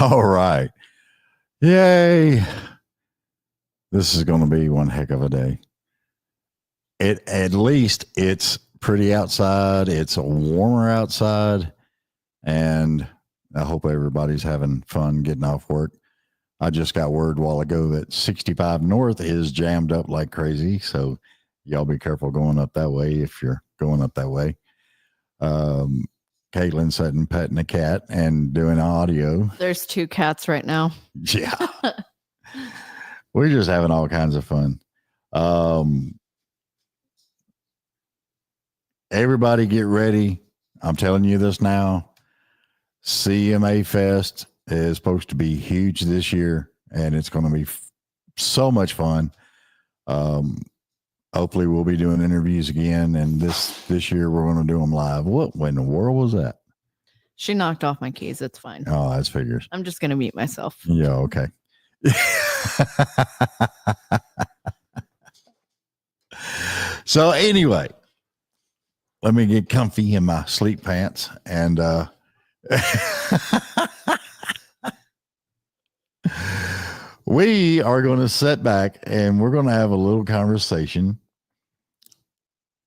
All right. Yay. This is going to be one heck of a day. At least it's pretty outside. It's warmer outside. And I hope everybody's having fun getting off work. I just got word a while ago that 65 North is jammed up like crazy. So y'all be careful going up that way if you're going up that way. Caitlin sitting petting a cat and doing audio. There's 2 cats right now. Yeah. We're just having all kinds of fun. Everybody get ready. I'm telling you this now. CMA Fest is supposed to be huge this year, and it's going to be so much fun. Hopefully we'll be doing interviews again, and this year we're going to do them live. What in the world was that? She knocked off my keys. It's fine. Oh, that's figures. I'm just going to mute myself. Yeah, okay. So anyway, let me get comfy in my sleep pants and we are going to sit back and we're going to have a little conversation.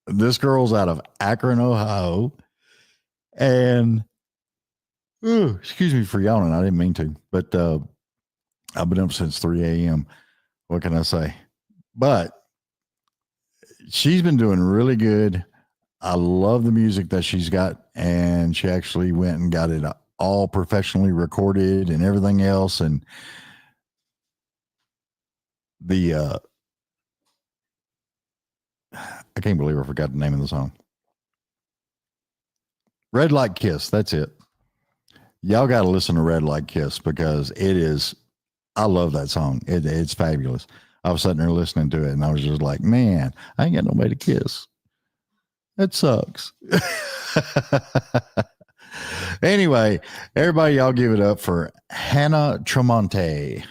This girl's out of Akron, Ohio, and excuse me for yawning. I didn't mean to, but I've been up since 3 a.m. What can I say? But she's been doing really good. I love the music that she's got, and she actually went and got it all professionally recorded and everything else. And I can't believe I forgot the name of the song. Red Light Kiss. That's it. Y'all got to listen to Red Light Kiss because I love that song. It's fabulous. I was sitting there listening to it and I was just like, man, I ain't got nobody to kiss. That sucks. Anyway, everybody, y'all give it up for Hannah Tramonte.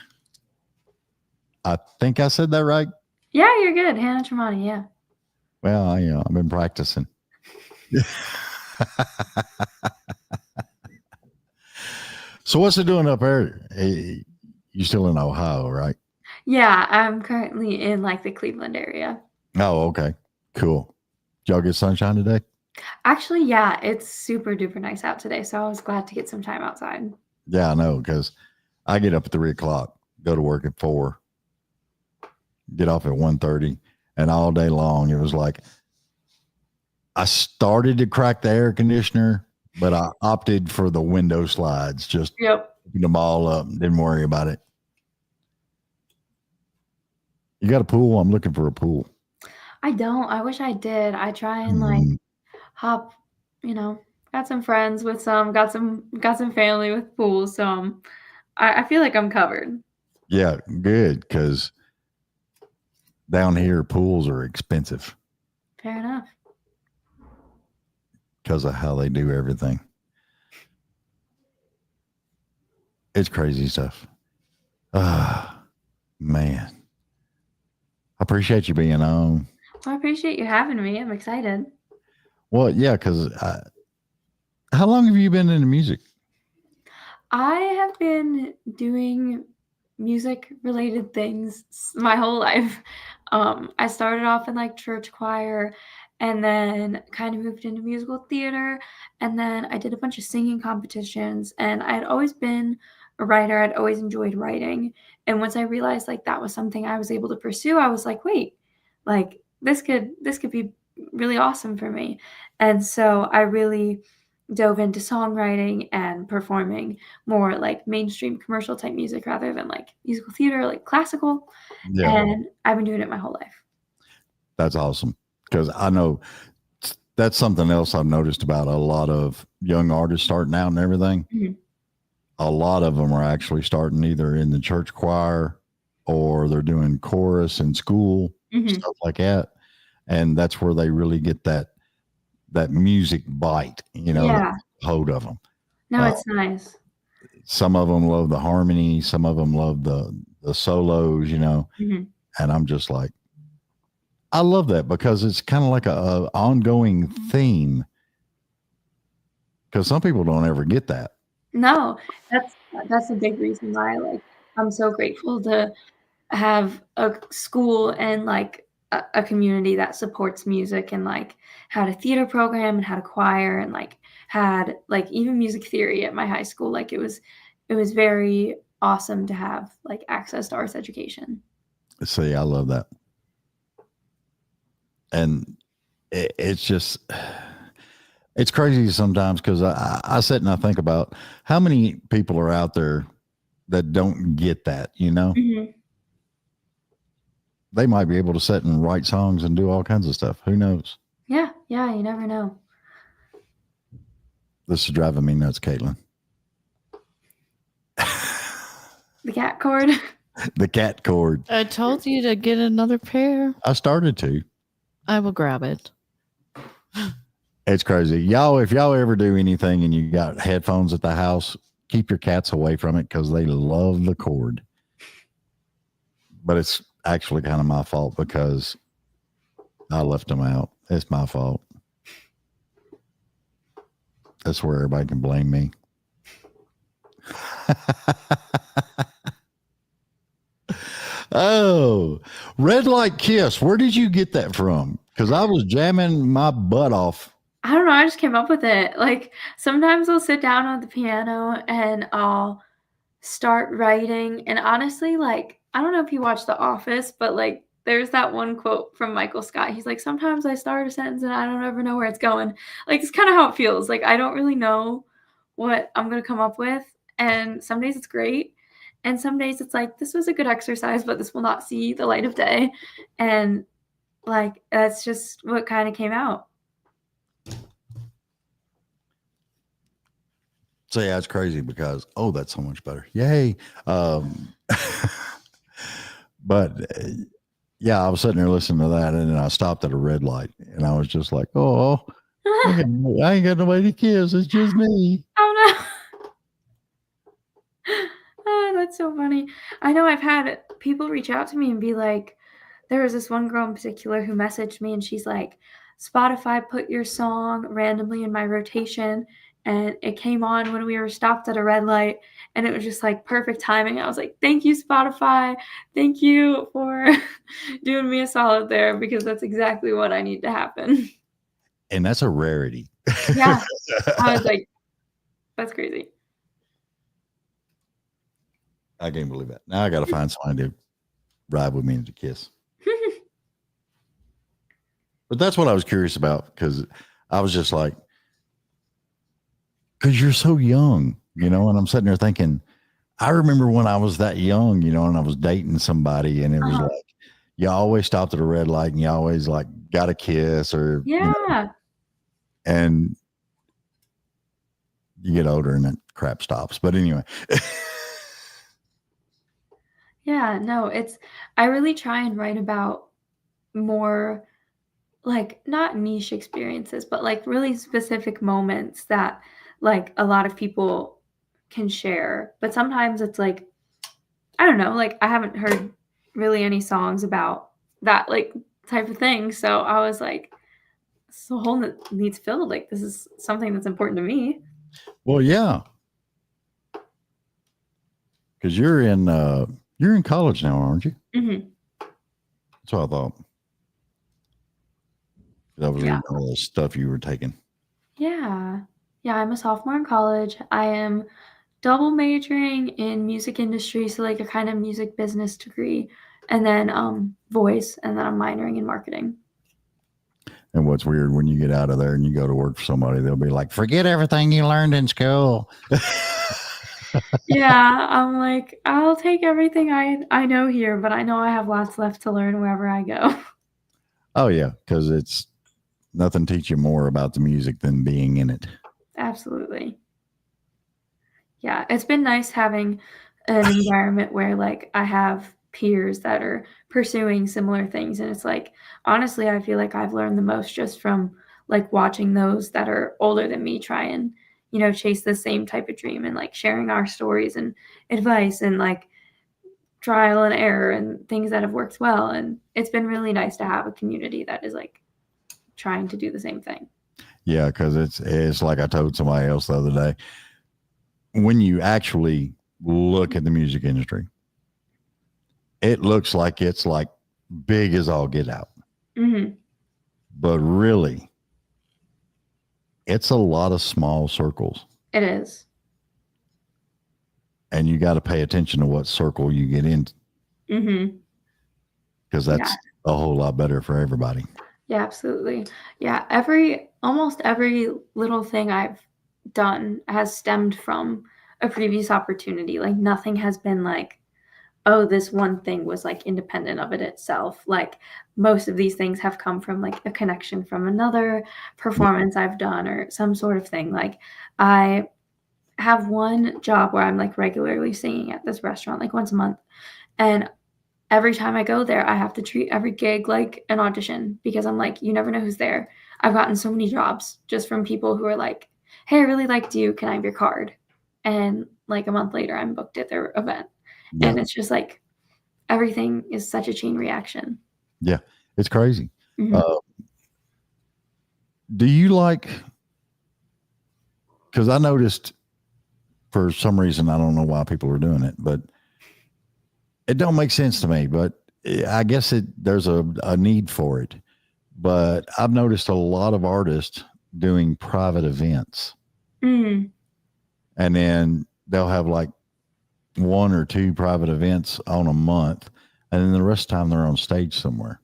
I think I said that right. Yeah, you're good. Hannah Tramonte, yeah. Well, I've been practicing. So what's it doing up there? Hey, you still in Ohio, right? Yeah, I'm currently in like the Cleveland area. Oh, okay. Cool. Did y'all get sunshine today? Actually, yeah, it's super duper nice out today. So I was glad to get some time outside. Yeah, I know, because I get up at 3:00, go to work at 4, get off at 1:30, and all day long it was like I started to crack the air conditioner, but I opted for the window slides. Just open them all up. Didn't worry about it. You got a pool? I'm looking for a pool. I don't. I wish I did. I try and like hop, got some friends with got some family with pools. So I feel like I'm covered. Yeah, good. Because down here, pools are expensive. Fair enough. Because of how they do everything. It's crazy stuff. Man. I appreciate you being on. Well, I appreciate you having me. I'm excited. Well, yeah, because how long have you been into music? I have been doing music-related things my whole life. I started off in like church choir and then kind of moved into musical theater. And then I did a bunch of singing competitions, and I had always been a writer. I'd always enjoyed writing. And once I realized like that was something I was able to pursue, I was like, wait, like this could be really awesome for me. And so I really dove into songwriting and performing more like mainstream commercial type music rather than like musical theater, like classical. Yeah. And I've been doing it my whole life. That's awesome. Because I know that's something else I've noticed about a lot of young artists starting out and everything. Mm-hmm. A lot of them are actually starting either in the church choir or they're doing chorus in school, stuff like that. And that's where they really get that music bite, hold of them. No, it's nice. Some of them love the harmony. Some of them love the solos, and I'm just like, I love that because it's kind of like a ongoing theme. Because some people don't ever get that. No, that's a big reason why, like, I'm so grateful to have a school and, like, a community that supports music and, like, had a theater program and had a choir and, like, had, like, even music theory at my high school. Like, it was very awesome to have, like, access to arts education. See, I love that. And it's just, it's crazy sometimes because I sit and I think about how many people are out there that don't get that, you know? Mhm. They might be able to sit and write songs and do all kinds of stuff. Who knows? Yeah, yeah, you never know. This is driving me nuts, Caitlin. The cat cord. The cat cord. I told you to get another pair. I started to. I will grab it. It's crazy. Y'all, if y'all ever do anything and you got headphones at the house, keep your cats away from it because they love the cord. But it's actually kind of my fault because I left them out. It's my fault. That's where everybody can blame me. Oh, Red Light Kiss. Where did you get that from? Because I was jamming my butt off. I don't know, I just came up with it. Like, sometimes I'll sit down on the piano and I'll start writing, and honestly, like, I don't know if you watch The Office, but, like, there's that one quote from Michael Scott. He's like, "Sometimes I start a sentence and I don't ever know where it's going." Like, it's kinda how it feels. Like, I don't really know what I'm gonna come up with, and some days it's great, and some days it's like, "This was a good exercise, but this will not see the light of day," and, like, that's just what kinda came out. So yeah, it's crazy because that's so much better. Yay! But yeah, I was sitting there listening to that, and then I stopped at a red light, and I was just like, "Oh, I ain't got nobody to kiss. It's just me." Oh, no. Oh, that's so funny. I know I've had people reach out to me and be like, there was this one girl in particular who messaged me and she's like, Spotify put your song randomly in my rotation and it came on when we were stopped at a red light and it was just like perfect timing. I was like, thank you, Spotify. Thank you for doing me a solid there because that's exactly what I need to happen. And that's a rarity. Yeah. I was like, that's crazy. I can't believe that. Now I got to find somebody to ride with me and to kiss. But that's what I was curious about because I was just like, because you're so young, and I'm sitting there thinking, I remember when I was that young, and I was dating somebody, and it was like, you always stopped at a red light and you always like got a kiss or, Yeah. And you get older and that crap stops. But anyway. Yeah, no, I really try and write about more like not niche experiences, but like really specific moments that like a lot of people can share. But sometimes it's like, I don't know, like I haven't heard really any songs about that like type of thing. So I was like, this hole that needs filled. Like this is something that's important to me. Well, yeah. Because you're in college now, aren't you? Hmm. That's what I thought. That was reading all the stuff you were taking. Yeah. Yeah, I'm a sophomore in college. I am double majoring in music industry, so like a kind of music business degree, and then voice, and then I'm minoring in marketing. And what's weird when you get out of there and you go to work for somebody, they'll be like, forget everything you learned in school. Yeah, I'm like, I'll take everything I know here, but I know I have lots left to learn wherever I go. Oh yeah, because it's nothing teach you more about the music than being in it. Absolutely. Yeah, it's been nice having an environment where like I have peers that are pursuing similar things, and it's like honestly, I feel like I've learned the most just from like watching those that are older than me try and chase the same type of dream and like sharing our stories and advice and like trial and error and things that have worked well, and it's been really nice to have a community that is like trying to do the same thing. Yeah, because it's like I told somebody else the other day. When you actually look at the music industry. It looks like it's like big as all get out. Mm-hmm. But really, it's a lot of small circles. It is. And you got to pay attention to what circle you get in Mm-hmm. because that's a whole lot better for everybody. Yeah, absolutely. Yeah, almost every little thing I've done has stemmed from a previous opportunity. Like nothing has been like, oh, this one thing was like independent of it itself. Like most of these things have come from like a connection from another performance I've done or some sort of thing. Like I have one job where I'm like regularly singing at this restaurant like once a month. And every time I go there, I have to treat every gig like an audition because I'm like, you never know who's there. I've gotten so many jobs just from people who are like, hey, I really liked you. Can I have your card? And like a month later, I'm booked at their event. Yeah. And it's just like everything is such a chain reaction. Yeah. It's crazy. Mhm. Do you like, because I noticed for some reason, I don't know why people are doing it, but it don't make sense to me, but I guess there's a need for it. But I've noticed a lot of artists doing private events. Mm. And then they'll have like one or two private events on a month. And then the rest of the time they're on stage somewhere.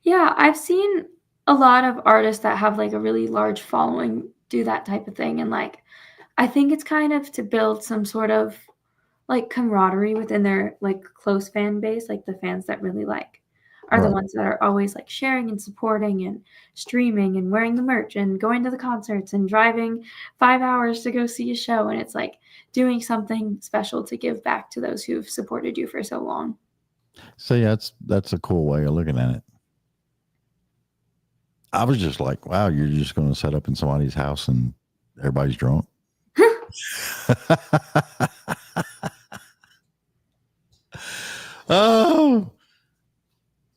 Yeah, I've seen a lot of artists that have like a really large following do that type of thing. And like, I think it's kind of to build some sort of like camaraderie within their like close fan base, like the fans that really like are the Right. ones that are always like sharing and supporting and streaming and wearing the merch and going to the concerts and driving 5 hours to go see a show. And it's like doing something special to give back to those who've supported you for so long. So yeah, that's a cool way of looking at it. I was just like, wow, you're just going to set up in somebody's house and everybody's drunk. Oh,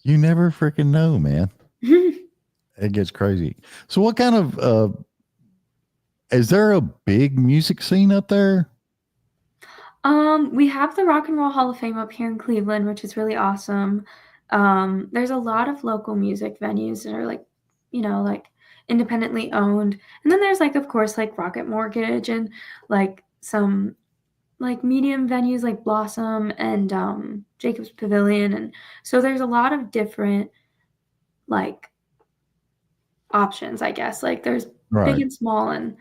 you never freaking know, man. It gets crazy. So what kind of is there a big music scene up there? We have the Rock and Roll Hall of Fame up here in Cleveland, which is really awesome. There's a lot of local music venues that are like, like independently owned. And then there's like, of course, like Rocket Mortgage and like some like medium venues like Blossom and Jacob's Pavilion. And so there's a lot of different like options, I guess. Like there's big Right. and small, and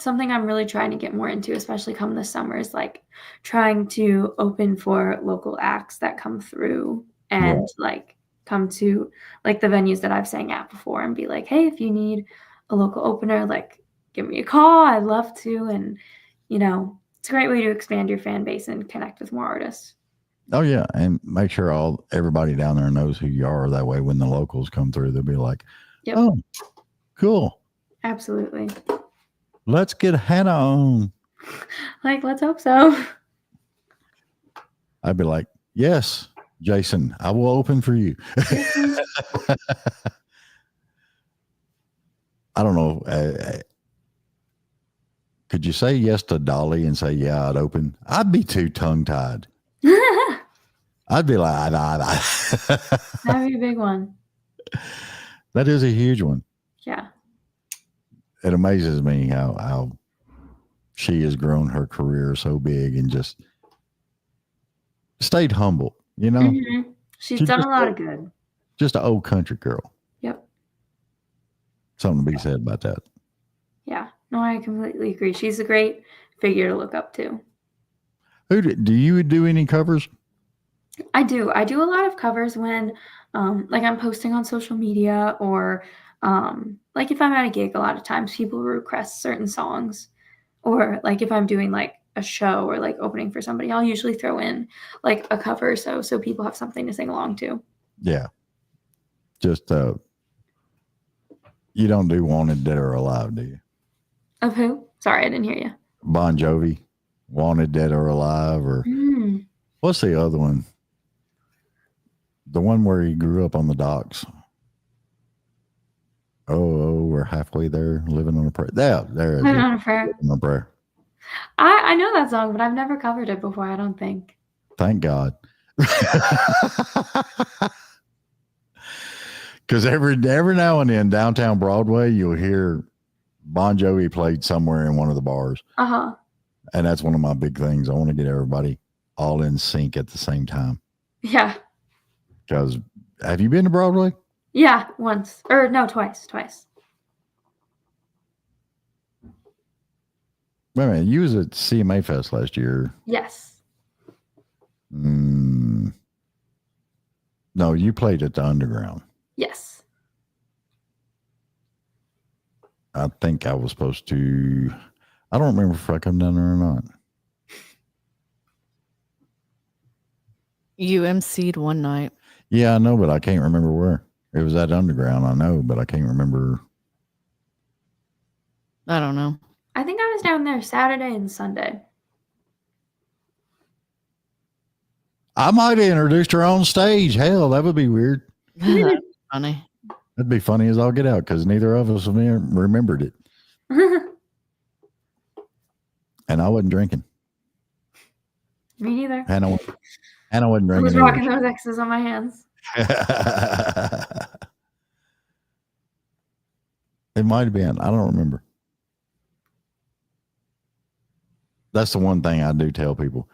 something I'm really trying to get more into, especially come this summer, is like trying to open for local acts that come through and like come to like the venues that I've sang at before and be like, hey, if you need a local opener, like give me a call. I'd love to. And it's a great way to expand your fan base and connect with more artists. Oh yeah, and make sure everybody down there knows who you are. That way, when the locals come through, they'll be like, Yep. "Oh, cool, Absolutely. let's get Hannah on." Like, let's hope so. I'd be like, "Yes, Jason, I will open for you." I don't know. Could you say yes to Dolly and say, "Yeah, I'd open"? I'd be too tongue tied. I'd be like, That'd be a big one. That is a huge one. Yeah. It amazes me how she has grown her career so big and just stayed humble, Mm-hmm. She's done just a lot of good. Just an old country girl. Yep. Something to be said about that. Yeah. No, I completely agree. She's a great figure to look up to. Do you do any covers? I do. I do a lot of covers when like I'm posting on social media or like if I'm at a gig, a lot of times people request certain songs, or like if I'm doing like a show or like opening for somebody, I'll usually throw in like a cover so people have something to sing along to. Yeah. Just you don't do Wanted Dead or Alive, do you? Of who? Sorry, I didn't hear you. Bon Jovi, Wanted Dead or Alive, or what's the other one? The one where he grew up on the docks. Oh, we're halfway there, living on a prayer. There it is. Living on a Prayer. Living on a prayer. I know that song, but I've never covered it before, I don't think. Thank God. Because every now and then downtown Broadway, you'll hear Bon Jovi played somewhere in one of the bars. Uh-huh. And that's one of my big things. I want to get everybody all in sync at the same time. Yeah. Because have you been to Broadway? Yeah, once. Or no, twice. Wait a minute. You was at CMA Fest last year. Yes. No, you played at the Underground. Yes. I think I was supposed to. I don't remember if I come down there or not. You emceed one night. Yeah, I know, but I can't remember where. It was at Underground, I know, but I can't remember. I don't know. I think I was down there Saturday and Sunday. I might have introduced her on stage. Hell, that would be weird. That's funny. That'd be funny as all get out because neither of us remembered it. And I wasn't drinking. Me neither. Hannah wasn't I drinking. was rocking those X's on my hands. It might have been. I don't remember. That's the one thing I do tell people.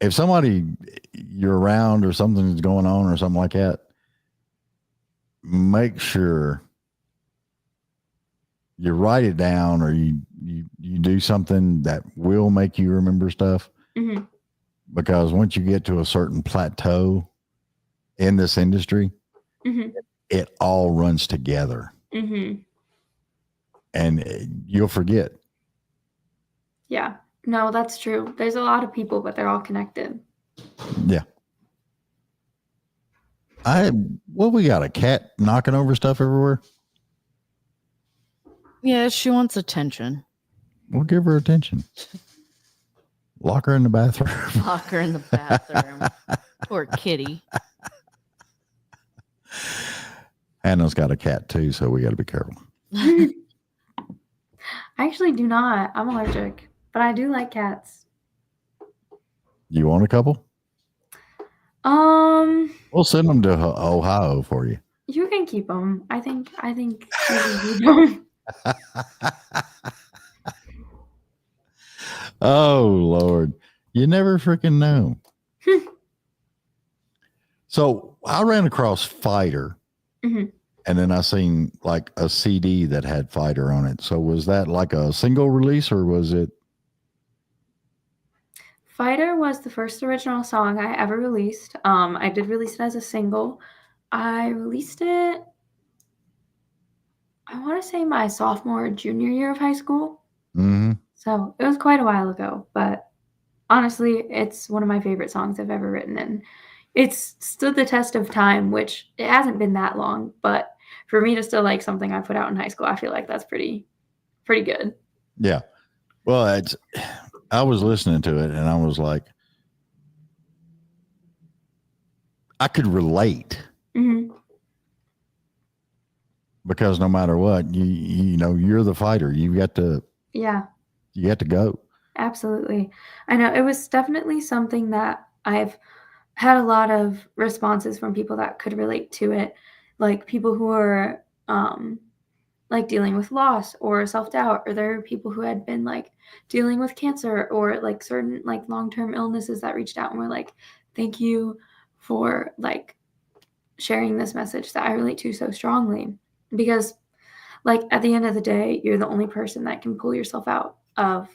If somebody you're around or something's going on or something like that, make sure you write it down or you do something that will make you remember stuff. Mm-hmm. Because once you get to a certain plateau in this industry, Mm-hmm. it all runs together. Mm-hmm. And you'll forget. Yeah. No, that's true. There's a lot of people, but they're all connected. Yeah. We got a cat knocking over stuff everywhere. Yeah, she wants attention. We'll give her attention. Lock her in the bathroom. Lock her in the bathroom. Poor kitty. Hannah's got a cat too, so we got to be careful. I actually do not. I'm allergic, but I do like cats. You want a couple? We'll send them to Ohio for you. You can keep them. I think you can keep them. Oh Lord, you never freaking know. So I ran across Fighter, Mm-hmm. and then I seen like a CD that had Fighter on it. So was that like a single release or was it? Fighter was the first original song I ever released. I did release it as a single. I released it, I want to say my sophomore or junior year of high school. Mm-hmm. So it was quite a while ago, but honestly, it's one of my favorite songs I've ever written. And it's stood the test of time, which it hasn't been that long, but for me to still like something I put out in high school, I feel like that's pretty good. Yeah. Well, I was listening to it and I was like, I could relate. Mm-hmm. Because no matter what, you know, you're the fighter. You got to go. Absolutely. I know it was definitely something that I've had a lot of responses from people that could relate to it, like people who are like dealing with loss or self-doubt, or there are people who had been like dealing with cancer or like certain like long-term illnesses that reached out and were like, thank you for like sharing this message that I relate to so strongly. Because like at the end of the day, you're the only person that can pull yourself out of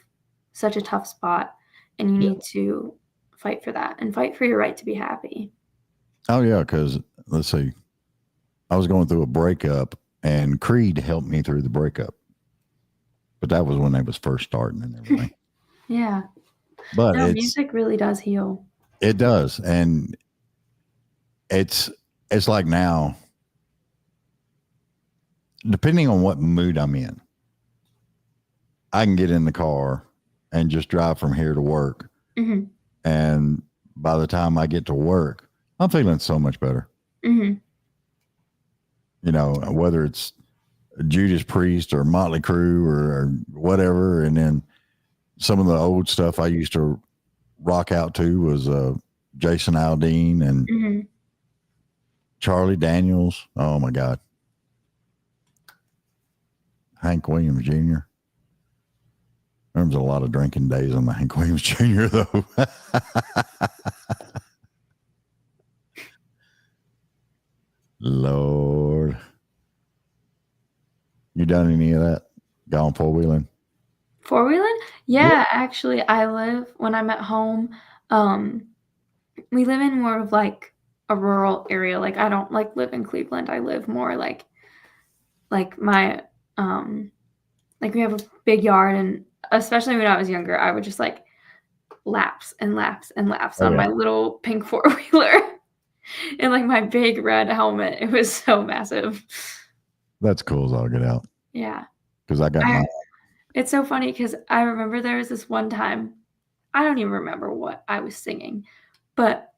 such a tough spot, and you need to fight for that and fight for your right to be happy. Oh yeah, because let's see, I was going through a breakup and Creed helped me through the breakup, but that was when they was first starting and everything. Yeah, but no, music really does heal. It does, and it's like now, depending on what mood I'm in, I can get in the car and just drive from here to work. Mm-hmm. And by the time I get to work, I'm feeling so much better. Mm-hmm. You know, whether it's Judas Priest or Motley Crue or whatever. And then some of the old stuff I used to rock out to was Jason Aldean and hmm Charlie Daniels. Oh my God. Hank Williams Jr. There was a lot of drinking days on the Hank Williams Jr. though. Lord. You done any of that? Gone four-wheeling? Four-wheeling? Yeah, actually, when I'm at home, we live in more of like a rural area. Like I don't like live in Cleveland. I live more like my like we have a big yard, and especially when I was younger, I would just like laps and laps and laps Oh, on yeah. my little pink four-wheeler and like my big red helmet. It was so massive. That's cool as I'll get out. Yeah. Because I got my It's so funny because I remember there was this one time, I don't even remember what I was singing, but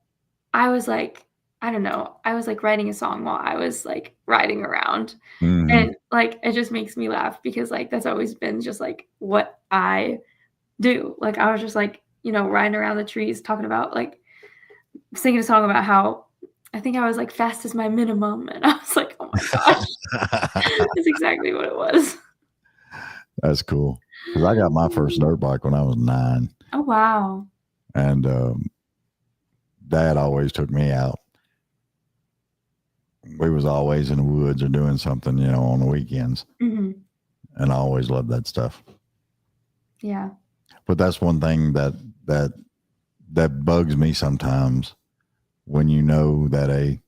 I was like, I don't know, I was like writing a song while I was like riding around. And like it just makes me laugh because like that's always been just like what I do. Like I was just like, riding around the trees talking about like singing a song about how I think I was like fast as my minimum. And I was like, oh my gosh, that's exactly what it was. That's cool. Because I got my first dirt bike when I was 9. Oh wow. And Dad always took me out. We was always in the woods or doing something, on the weekends. hmm And I always loved that stuff. Yeah. But that's one thing that bugs me sometimes when you know that a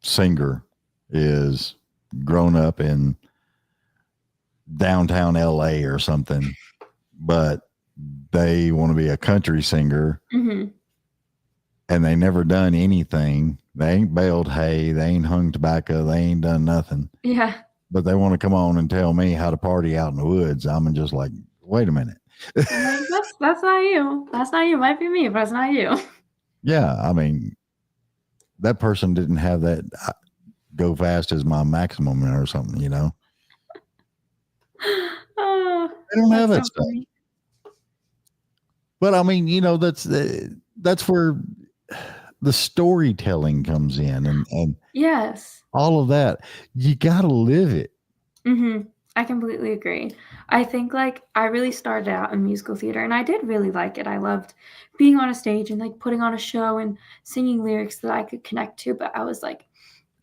singer is grown up in downtown LA or something, but they want to be a country singer hmm and they never done anything. They ain't baled hay, they ain't hung tobacco, they ain't done nothing. Yeah. But they want to come on and tell me how to party out in the woods. I'm just like, wait a minute. I'm like, that's not you. That's not you. Might be me, but it's not you. Yeah, I mean, that person didn't have that go fast as my maximum or something, Oh, They don't have that's that so stuff. funny. But I mean, that's where the storytelling comes in and Yes. all of that. You got to live it. I completely agree. I think like I really started out in musical theater and I did really like it. I loved being on a stage and like putting on a show and singing lyrics that I could connect to, but I was like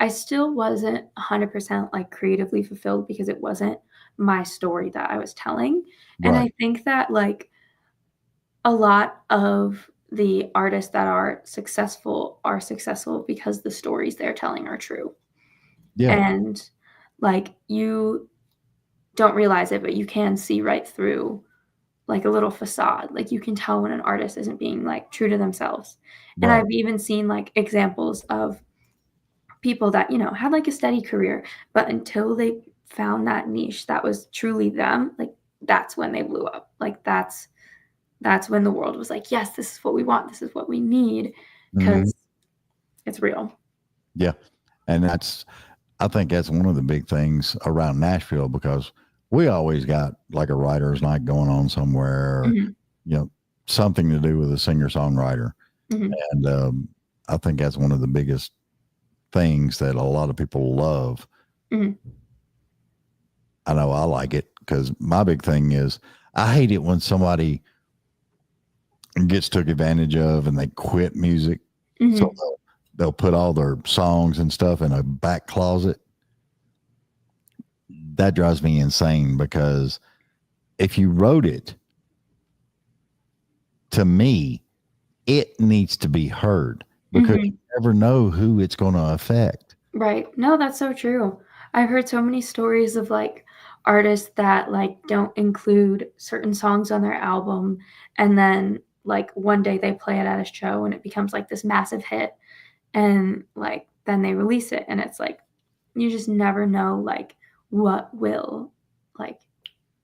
I still wasn't 100% like creatively fulfilled because it wasn't my story that I was telling. And Right. I think that like a lot of the artists that are successful because the stories they're telling are true. Yeah. And like you don't realize it, but you can see right through like a little facade. Like you can tell when an artist isn't being like true to themselves. And Right. I've even seen like examples of people that, had like a steady career, but until they found that niche that was truly them, like that's when they blew up. Like that's when the world was like, yes, this is what we want. This is what we need because it's real. Yeah. And I think that's one of the big things around Nashville because we always got like a writer's night going on somewhere, or, Mhm, something to do with a singer songwriter. mhm. And I think that's one of the biggest things that a lot of people love. Mhm. I know I like it because my big thing is I hate it when somebody gets took advantage of and they quit music. So Mhm. they'll put all their songs and stuff in a back closet. That drives me insane because if you wrote it, to me, it needs to be heard because you Mhm. never know who it's going to affect. Right. No, that's so true. I've heard so many stories of like artists that like don't include certain songs on their album and then like one day they play it at a show and it becomes like this massive hit and like then they release it and it's like you just never know like what will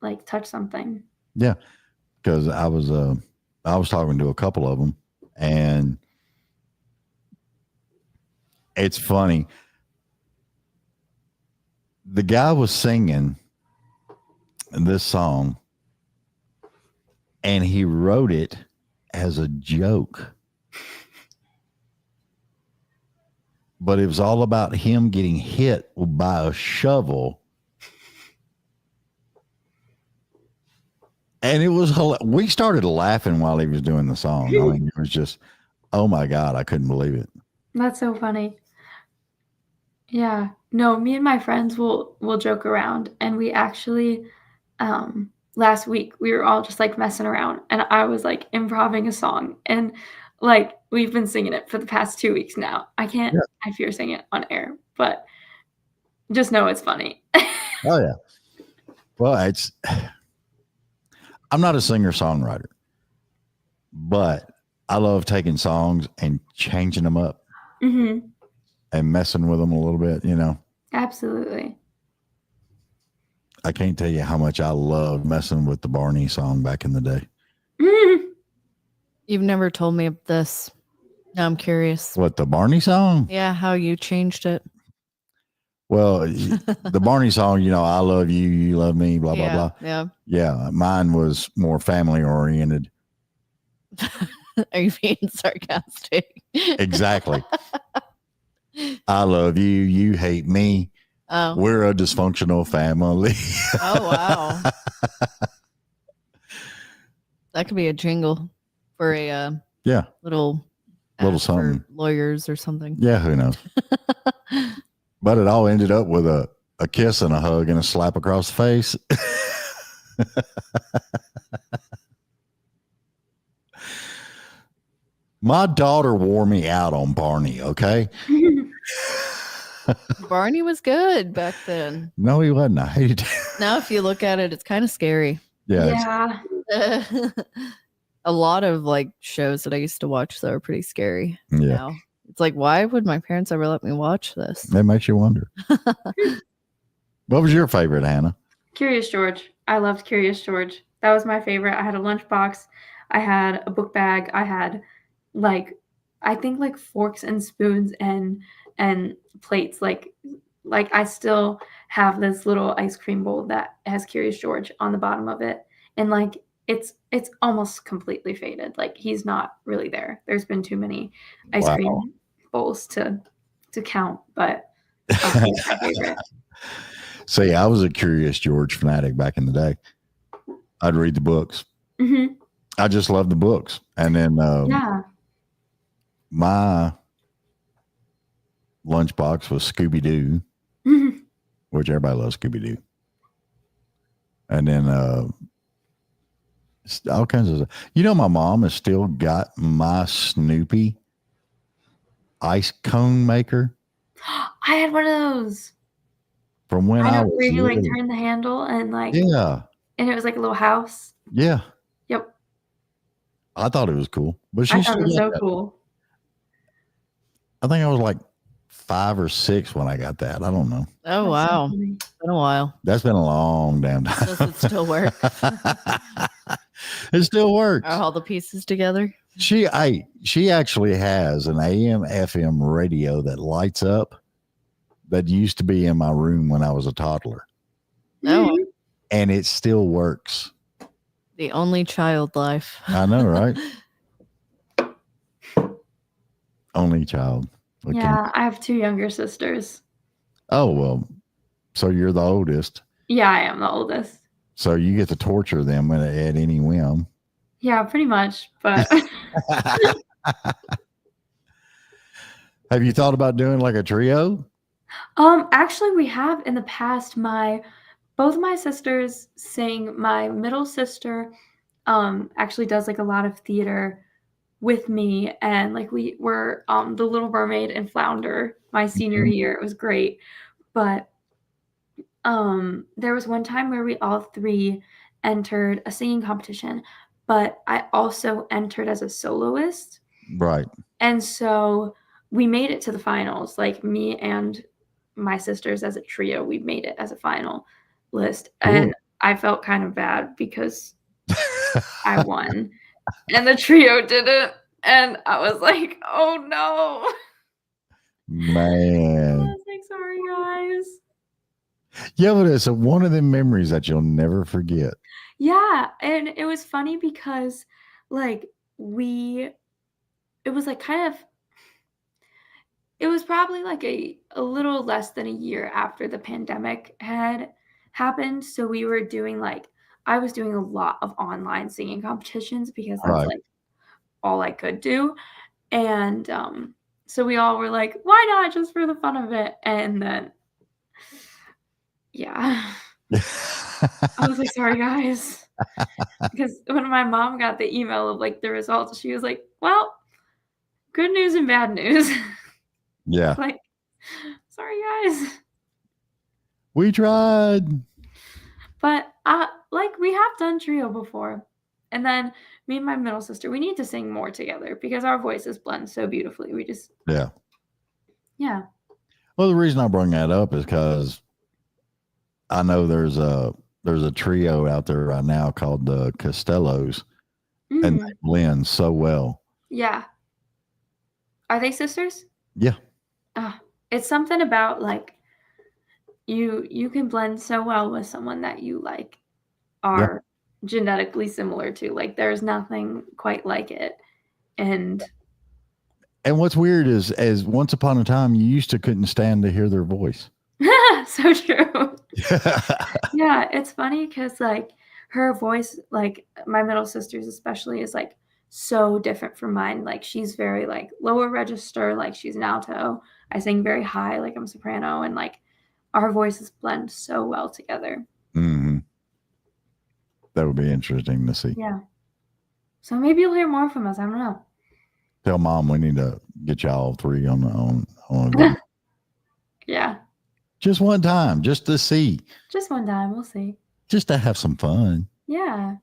like touch something. Yeah, because I was talking to a couple of them, and it's funny. the guy was singing this song and he wrote it as a joke. But it was all about him getting hit by a shovel. And it was, we started laughing while he was doing the song. I mean, it was just, oh my God, I couldn't believe it. That's so funny. Yeah. No, me and my friends will joke around, and we actually last week we were all just like messing around, and I was like improving a song, and like we've been singing it for the past 2 weeks now. Yeah. I fear singing it on air, but just know it's funny. Oh yeah. Well, I'm not a singer-songwriter, but I love taking songs and changing them up Mm-hmm. and messing with them a little bit, you know. Absolutely. I can't tell you how much I love messing with the Barney song back in the day. Mhm. You've never told me of this. Now I'm curious. What, the Barney song? Yeah, how you changed it. Well, the Barney song, you know, I love you, you love me, blah, blah, blah. Yeah. Yeah, mine was more family oriented. Are you being sarcastic? Exactly. I love you, you hate me. Oh. We're a dysfunctional family. Oh, wow. That could be a jingle for a Yeah, little Little ad for something. lawyers or something. yeah, who knows? But it all ended up with a kiss and a hug and a slap across the face. My daughter wore me out on Barney, okay? Barney was good back then. No, he wasn't. I hated it. Now, if you look at it, it's kind of scary. Yeah, Yeah. A lot of like shows that I used to watch that are pretty scary. yeah. Now it's like, why would my parents ever let me watch this? That makes you wonder. What was your favorite, Hannah? Curious George. I loved Curious George. That was my favorite. I had a lunchbox. I had a book bag. I had like I think like forks and spoons and plates. Like I still have this little ice cream bowl that has Curious George on the bottom of it. And like it's almost completely faded. Like he's not really there. There's been too many ice Wow. cream bowls to count, but he's my favorite. See, I was a Curious George fanatic back in the day. I'd read the books. Mm-hmm. I just loved the books. And then Yeah. my lunchbox was Scooby-Doo, Mhm. which everybody loves Scooby-Doo. And then all kinds of stuff. You know, my mom has still got my Snoopy ice cone maker I had one of those. from when I I know was where you like little. turn the handle and like Yeah, and it was like a little house. yeah. Yep. I thought it was cool, but I she thought still it was got so that. cool. I think I was like 5 or 6 when I got that. I don't know. Oh, That's so wow. funny. Been a while. That's been a long damn time. Does it still work? It still works. Are all the pieces together? She actually has an AM FM radio that lights up that used to be in my room when I was a toddler, No. Mhm. and it still works. The only child life. I know, right? Only child. What can- Yeah, I have 2 younger sisters. Oh, well, so you're the oldest. Yeah, I am the oldest. So you get to torture them at any whim. Yeah, pretty much. But Have you thought about doing like a trio? actually we have in the past. Both my sisters sing. My middle sister actually does like a lot of theater with me, and like we were The Little Mermaid and Flounder my senior Mhm. year. It was great. But there was one time where we all 3 entered a singing competition, but I also entered as a soloist. Right. And so we made it to the finals, like me and my sisters as a trio, we made it as a final list. Cool. And I felt kind of bad because I won and the trio didn't. And I was like, oh no. I Man. was like, sorry guys. Yeah, but it's one of them memories that you'll never forget. Yeah, and it was funny because like it was like kind of it was probably like a little less than a year after the pandemic had happened. So we were doing like I was doing a lot of online singing competitions because that's Right. like all I could do. And so we all were like, why not just for the fun of it? And then yeah. I was like, sorry guys. Because when my mom got the email of like the results, she was like, well, good news and bad news. Yeah. Like, sorry guys. We tried. But like we have done trio before. And then me and my middle sister, we need to sing more together because our voices blend so beautifully. We just Yeah. yeah. Well, the reason I bring that up is because I know there's a trio out there right now called the Costellos, and Mm, they blend so well. yeah. Are they sisters? Yeah. It's something about like you can blend so well with someone that you like Yeah. are genetically similar to. Like there's nothing quite like it. And And what's weird is, as once upon a time, you used to couldn't stand to hear their voice. so true. Yeah, it's funny because like her voice, like my middle sister's especially, is like so different from mine. Like she's very like lower register, like she's an alto. I sing very high, like I'm soprano, and like our voices blend so well together. Hmm. That would be interesting to see. Yeah. So maybe you'll hear more from us. I don't Tell mom we need to get y'all three on a know. video. Yeah. Just one time, just to see, Just one time, we'll see. just to have some fun. Yeah.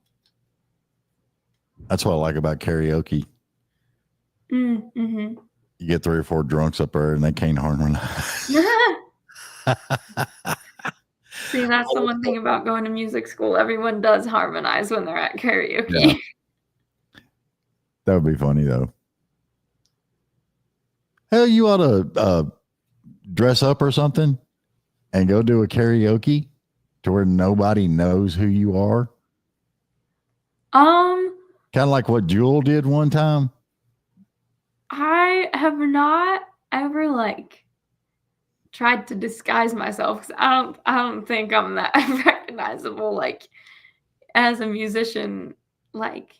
That's what I like about karaoke. Mm-hmm. You get 3 or 4 drunks up there and they can't harmonize. See, that's the one thing about going to music school. Everyone does harmonize when they're at karaoke. Yeah. That would be funny though. Hell, you ought to dress up or something and go do a karaoke to where nobody knows who you are. Kind of like what Jewel did one time. I have not ever like tried to disguise myself because I don't think I'm that recognizable like as a musician like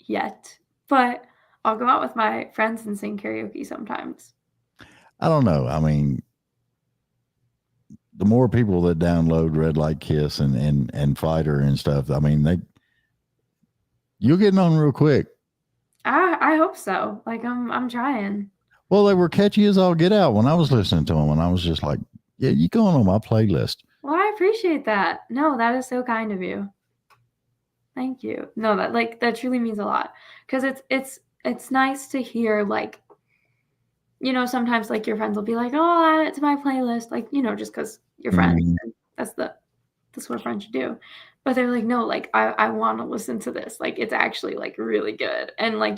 yet. But I'll go out with my friends and sing karaoke sometimes. I don't know. I mean, the more people that download Red Light Kiss and Fighter and stuff, I mean, you'll get on real quick. I hope so. Like I'm trying. Well, they were catchy as all get out when I was listening to them, and I was just like, yeah, you going on my playlist. Well, I appreciate that. No, that is so kind of you. Thank you. No, that truly means a lot because it's nice to hear like sometimes like your friends will be like, "Oh, I'll add it to my playlist," like just because you're friends. Mhm. And that's what friends should do. But they're like, "No, like I want to listen to this. Like it's actually like really good," and like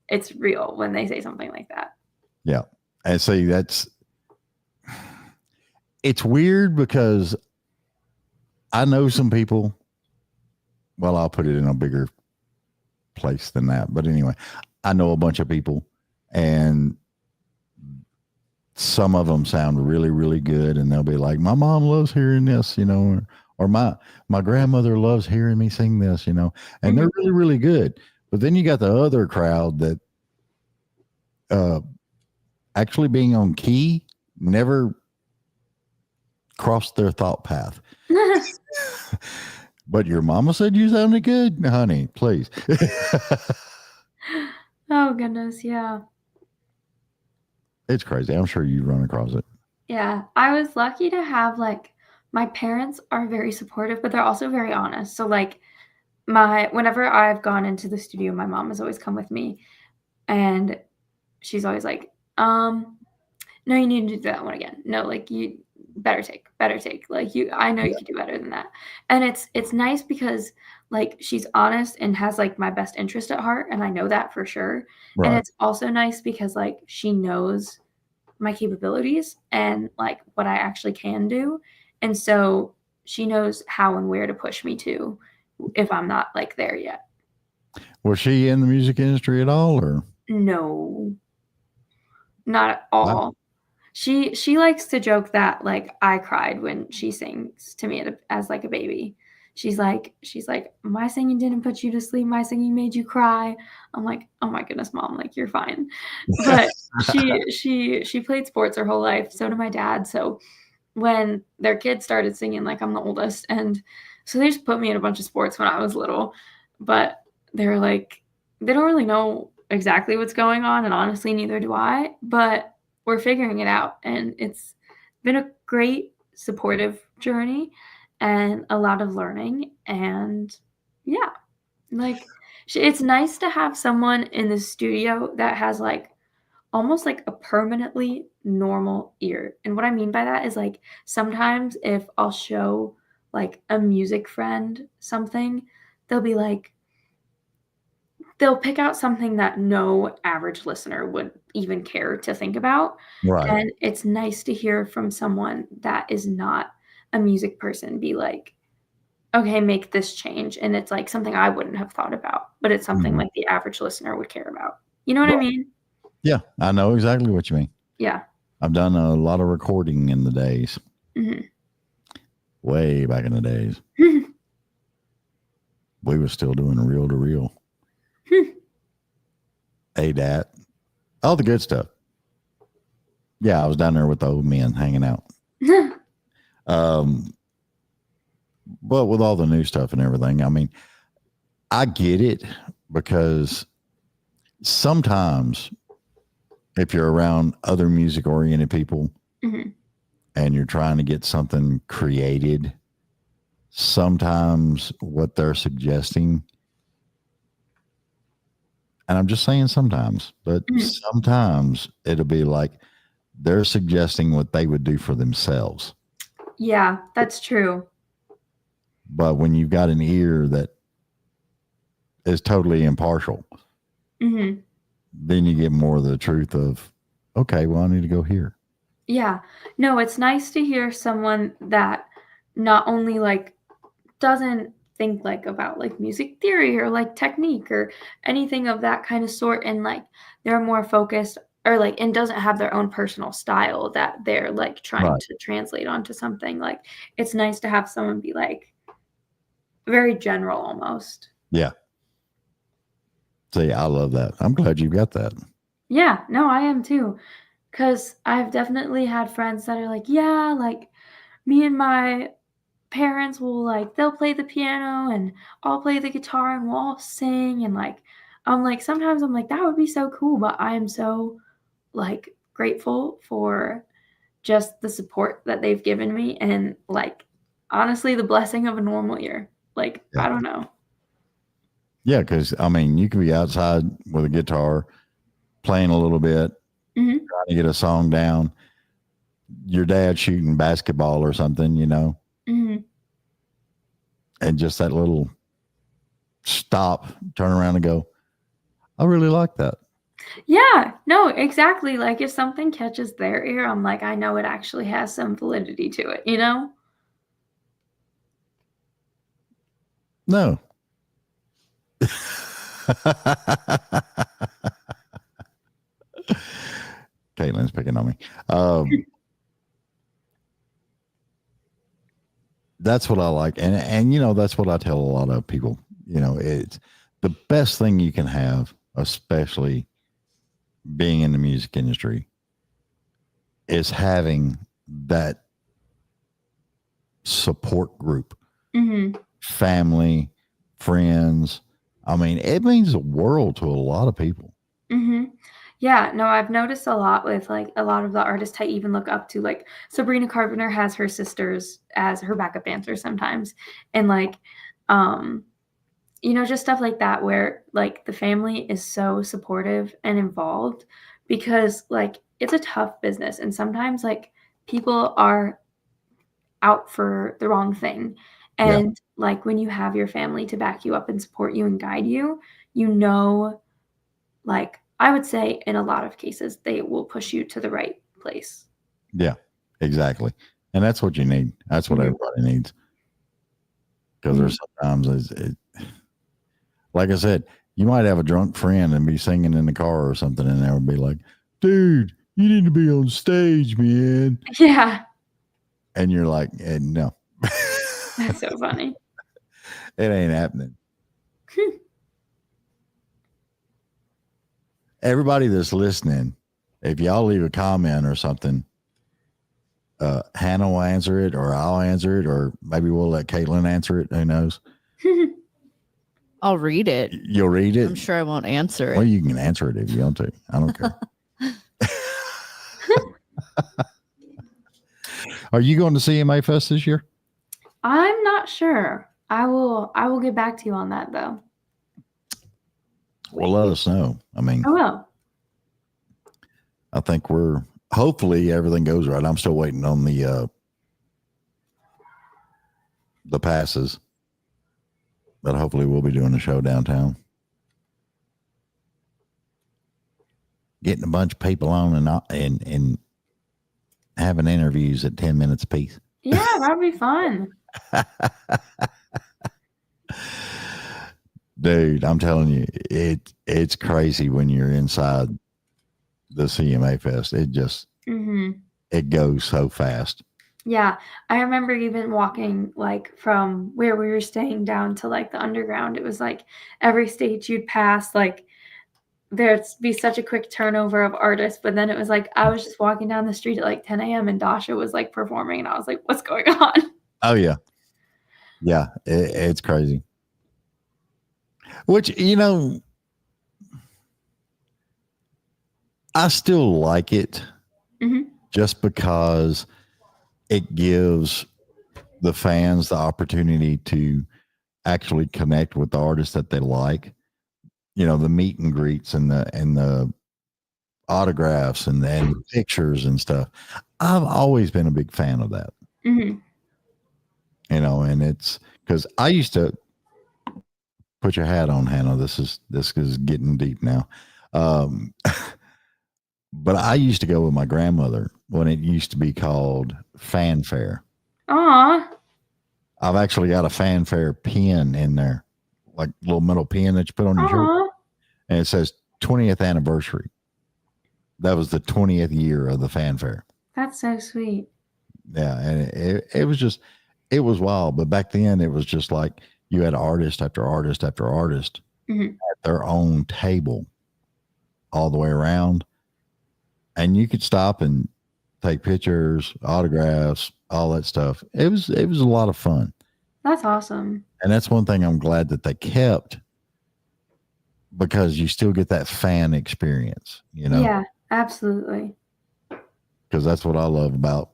it's real when they say something like that. Yeah. And see, it's weird because I know some people. Well, I'll put it in a bigger place than that. But anyway, I know a bunch of people, and some of them sound really, really good. And they'll be like, my mom loves hearing this, or my grandmother loves hearing me sing this, and they're really, really good. But then you got the other crowd that actually being on key never crossed their thought path. But your mama said you sounded good, honey, please. Oh goodness, yeah. It's crazy. I'm sure you run across it. Yeah, I was lucky to have like my parents are very supportive, but they're also very honest. So like whenever I've gone into the studio, my mom has always come with me and she's always like, no, you need to do that one again. No, like you better take. Like I know you can do better than that. And it's nice because like she's honest and has like my best interest at heart, and I know that for sure. And Right. it's also nice because like she knows my capabilities and like what I actually can do. And so she knows how and where to push me to if I'm not like there yet. Was she in the music industry at all, or? No, not at Wow. all. She likes to joke that like I cried when she sings to me as like a baby. She's like, my singing didn't put you to sleep. My singing made you cry. I'm like, oh my goodness, mom, like you're fine. But she played sports her whole life. So did my dad. So when their kids started singing, like I'm the oldest, and so they just put me in a bunch of sports when I was little. But they're like, they don't really know exactly what's going on, and honestly, neither do I. But we're figuring it out, and it's been a great supportive journey and a lot of learning. And yeah, like it's nice to have someone in the studio that has like almost like a permanently normal ear. And what I mean by that is like sometimes if I'll show like a music friend something, they'll be like, they'll pick out something that no average listener would even care to think about. Right. And it's nice to hear from someone that is not a music person be like, okay, make this change. And it's like something I wouldn't have thought about, but it's something Mhm. like the average listener would care about. You know what I Right. mean? Yeah, I know exactly what you mean. Yeah. I've done a lot of recording in the days, Mhm. way back in the days. We were still doing reel to reel, ADAT, all the good stuff. Yeah, I was down there with the old men hanging out. Um, but with all the new stuff and everything, I mean, I get it because sometimes if you're around other music oriented people Mhm. and you're trying to get something created, sometimes what they're suggesting, and I'm just saying sometimes, but Mhm. sometimes it'll be like they're suggesting what they would do for themselves. Yeah, that's true. But when you've got an ear that is totally impartial, Mhm. then you get more of the truth of, okay, well, I need to go here. Yeah. No, it's nice to hear someone that not only like doesn't think like about like music theory or like technique or anything of that kind of sort, and like they're more focused or like and doesn't have their own personal style that they're like trying Right. to translate onto something. Like it's nice to have someone be like very general almost. Yeah. See, I love that. I'm glad you got that. Yeah, no, I am too. Cause I've definitely had friends that are like, yeah, like me and my parents will like they'll play the piano and I'll play the guitar and we'll all sing and like I'm like sometimes I'm like that would be so cool, but I am so like grateful for just the support that they've given me and like honestly the blessing of a normal ear. Like Yeah. I don't know. Yeah. Because, I mean, you could be outside with a guitar playing a little bit, Hmm. trying to get a song down, your dad shooting basketball or something, Hmm. and just that little stop, turn around and go, I really like that. Yeah, no, exactly. Like if something catches their ear, I'm like, I know it actually has some validity to it, you know? No. Caitlin's picking on me. That's what I like. And, that's what I tell a lot of people. It's the best thing you can have, especially being in the music industry, is having that support group, Hmm. family, friends. I mean, it means the world to a lot of people. Hmm. Yeah, no, I've noticed a lot with like a lot of the artists I even look up to. Like Sabrina Carpenter has her sisters as her backup dancers sometimes. And like, um, just stuff like that where like the family is so supportive and involved because like it's a tough business and sometimes like people are out for the wrong thing. Yeah. And like when you have your family to back you up and support you and guide you, you know, like I would say in a lot of cases, they will push you to the right place. Yeah, exactly. And that's what you need. That's what everybody needs. Because there's sometimes, like I said, you might have a drunk friend and be singing in the car or something, and they would be like, dude, you need to be on stage, man. Yeah. And you're like, no. That's so funny. It ain't happening. Everybody that's listening, if y'all leave a comment or something, Hannah will answer it, or I'll answer it, or maybe we'll let Caitlin answer it. Who knows? I'll read it. You'll read it? I'm sure I won't answer it. Well, you can answer it if you want to. I don't care. Are you going to CMA Fest this year? I'm not sure. I will get back to you on that though. Well, let us know. I mean, I will. I think hopefully everything goes right. I'm still waiting on the passes, but hopefully we'll be doing a show downtown. Getting a bunch of people on and having interviews at 10 minutes apiece. Yeah, that'd be fun. Dude, I'm telling you, it's crazy when you're inside the CMA Fest. It just it goes so fast. Yeah, I remember even walking like from where we were staying down to like the underground. It was like every stage you'd pass, like there'd be such a quick turnover of artists, but then it was like I was just walking down the street at like 10 a.m. and Dasha was like performing, and I was like, "What's going on?" Oh yeah, yeah, it's crazy. Which, I still like it just because it gives the fans the opportunity to actually connect with the artists that they like. The meet and greets and the autographs and the pictures and stuff. I've always been a big fan of that. And it's because I used to put your hat on, Hannah. This is getting deep now. But I used to go with my grandmother when it used to be called fanfare. Aw. I've actually got a fanfare pin in there, like a little metal pin that you put on your shirt. And it says 20th anniversary. That was the 20th year of the fanfare. That's so sweet. Yeah. And it was wild. But back then it was just like you had artist after artist after artist at their own table all the way around. And you could stop and take pictures, autographs, all that stuff. It was a lot of fun. That's awesome. And that's one thing I'm glad that they kept, because you still get that fan experience, Yeah, absolutely. Because that's what I love about,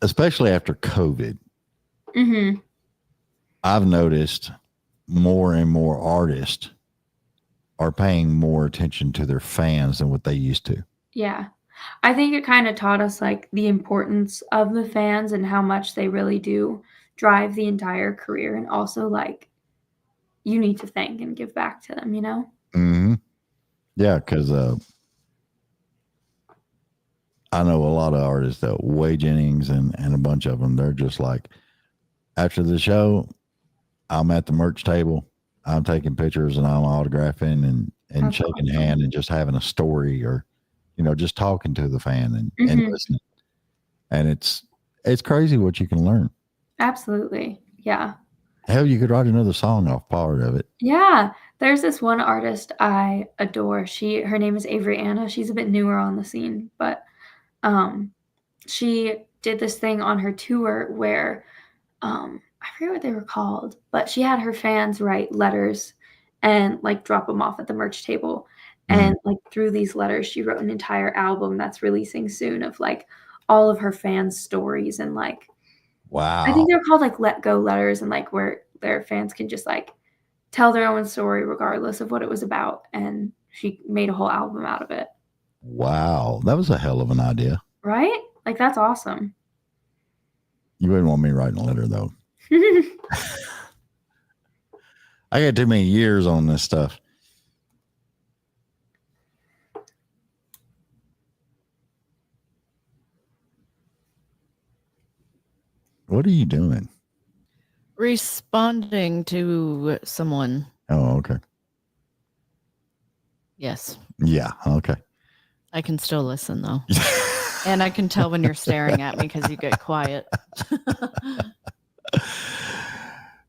especially after COVID. I've noticed more and more artists are paying more attention to their fans than what they used to. Yeah. I think it kind of taught us like the importance of the fans and how much they really do drive the entire career, and also like you need to thank and give back to them, Yeah, because I know a lot of artists, that Way Jennings and a bunch of them, they're just like, after the show, I'm at the merch table, I'm taking pictures and I'm autographing and shaking hand and just having a story, or just talking to the fan and listening. And it's crazy what you can learn. Absolutely. Yeah. Hell, you could write another song off part of it. Yeah. There's this one artist I adore. Her name is Avery Anna. She's a bit newer on the scene, but she did this thing on her tour where I forget what they were called, but she had her fans write letters and like drop them off at the merch table. And like through these letters, she wrote an entire album that's releasing soon of like all of her fans' stories, and like, wow, I think they're called like let go letters, and like where their fans can just like tell their own story regardless of what it was about. And she made a whole album out of it. Wow, that was a hell of an idea. Right? Like, that's awesome. You wouldn't want me writing a letter, though. I got too many years on this stuff. What are you doing? Responding to someone. Oh, okay. Yes. Yeah. Okay. I can still listen though. And I can tell when you're staring at me because you get quiet.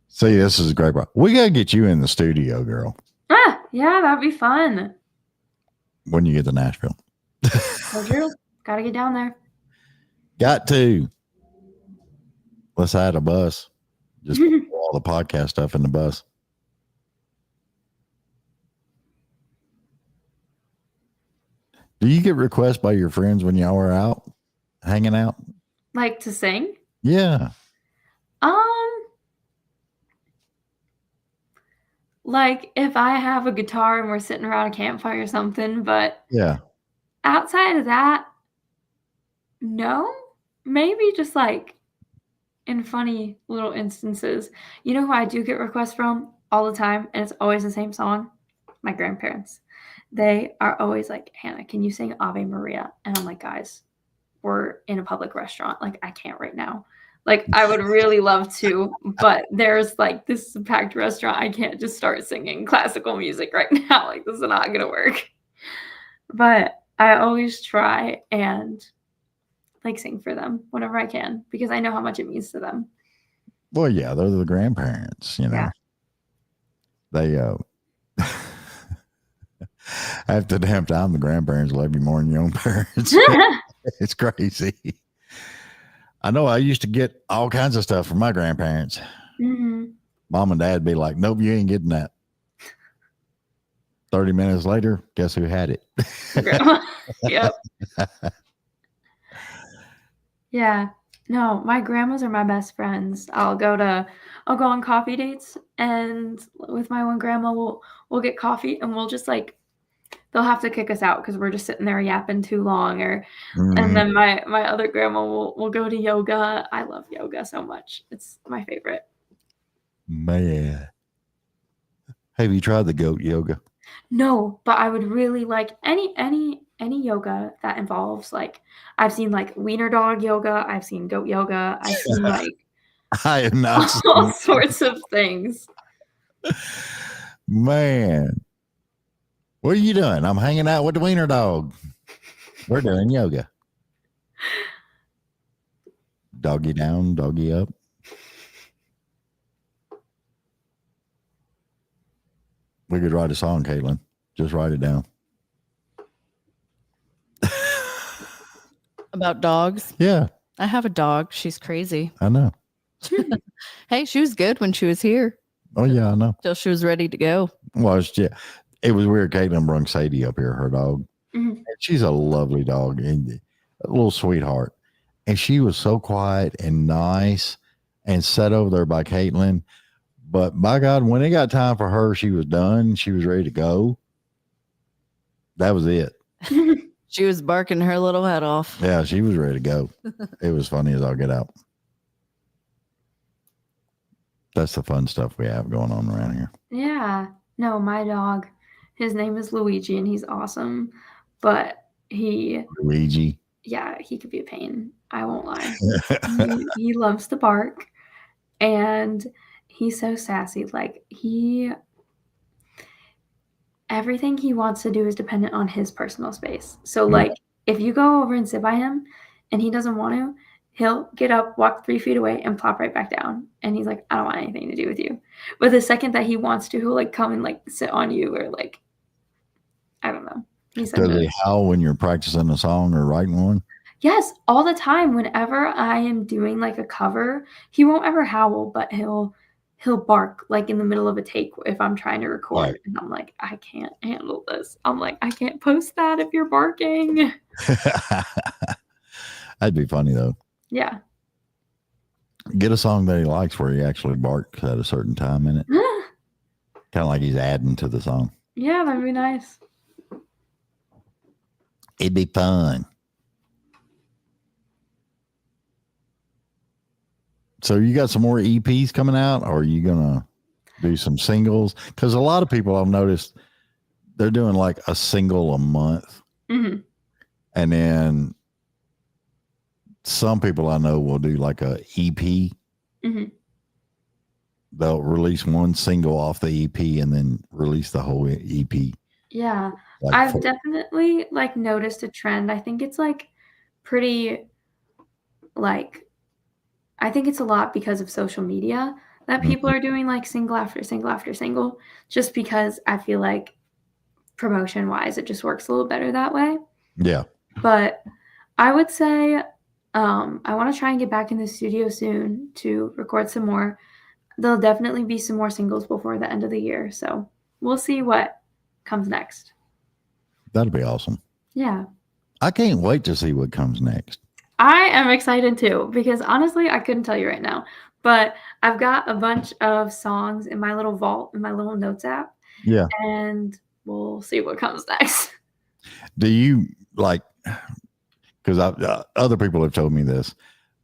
See, this is a great part. We got to get you in the studio, girl, Yeah, that'd be fun. when you get to Nashville. So true. Gotta get down there. Got to. Let's add a bus. Just put all the podcast stuff in the bus. Do you get requests by your friends when y'all are out hanging out? Like to sing? Yeah. Like if I have a guitar and we're sitting around a campfire or something, but Yeah. outside of that, no. Maybe just like in funny little instances. You know who I do get requests from all the time, and it's always the same song? My grandparents. They are always like, Hannah, can you sing Ave Maria? And I'm like, guys, we're in a public restaurant. Like, I can't right now. Like, I would really love to, but there's like, this is a packed restaurant. I can't just start singing classical music right now. Like, this is not going to work. But I always try and like sing for them whenever I can because I know how much it means to them. Well, yeah, they're the grandparents, you know. Yeah. They after the damn time the grandparents love you more than your own parents. It's crazy. I know I used to get all kinds of stuff from my grandparents. Mm-hmm. Mom and dad be like, nope, you ain't getting that. 30 minutes later, guess who had it? Grandma. Yep. Yeah. No, my grandmas are my best friends. I'll go on coffee dates, and with my one grandma we'll get coffee and we'll just like they'll have to kick us out because we're just sitting there yapping too long and then my other grandma will go to yoga. I love yoga so much. It's my favorite. Man. Have you tried the goat yoga? No, but I would really like any yoga that involves like I've seen like wiener dog yoga, I've seen goat yoga, I've seen like I have not all seen. sorts of things. Man. What are you doing? I'm hanging out with the wiener dog. We're doing yoga. Doggy down, doggy up. We could write a song, Caitlin. Just write it down. About dogs. Yeah, I have a dog. She's crazy. I know. Hey, she was good when she was here Oh, yeah, I know. till she was ready to go. Well, it was weird. Caitlin brung Sadie up here, her dog. Mhm. She's a lovely dog and a little sweetheart. And she was so quiet and nice and sat over there by Caitlin. But by God, when it got time for her, she was done. She was ready to go. That was it. She was barking her little head off. Yeah, she was ready to go. It was funny as I'll get out. That's the fun stuff we have going on around here. Yeah. No, my dog, his name is Luigi and he's awesome, but Luigi. yeah, he could be a pain. I won't lie. He loves to bark and he's so sassy. Like everything he wants to do is dependent on his personal space. So like if you go over and sit by him and he doesn't want to, he'll get up, walk 3 feet away and plop right back down. And he's like, I don't want anything to do with you. But the second that he wants to, he'll like come and like sit on you or like, I don't know. He's Does he howl when you're practicing a song or writing one? Yes, all the time. Whenever I am doing like a cover, he won't ever howl, but he'll bark like in the middle of a take if I'm trying to record. Right. And I'm like, I can't handle this. I'm like, I can't post that if you're barking. That'd be funny though. Yeah. Get a song that he likes where he actually barks at a certain time in it. Kind of like he's adding to the song. Yeah, that'd be nice. It'd be fun. So you got some more EPs coming out, or are you gonna do some singles? Because a lot of people I've noticed they're doing like a single a month, Mm-hmm. and then some people I know will do like a EP. Hmm. They'll release one single off the EP and then release the whole EP. Yeah, Like I've for, definitely like noticed a trend. I think it's like pretty like I think it's a lot because of social media that people Mhm. are doing like single after single after single, just because I feel like promotion wise, it just works a little better that way. Yeah, But I would say I want to try and get back in the studio soon to record some more. There'll definitely be some more singles before the end of the year. So we'll see what comes next. that'll be awesome. Yeah. I can't wait to see what comes next. I am excited too because honestly, I couldn't tell you right now. But I've got a bunch of songs in my little vault, in my little notes app, Yeah. and we'll see what comes next. Do you like, because other people have told me this,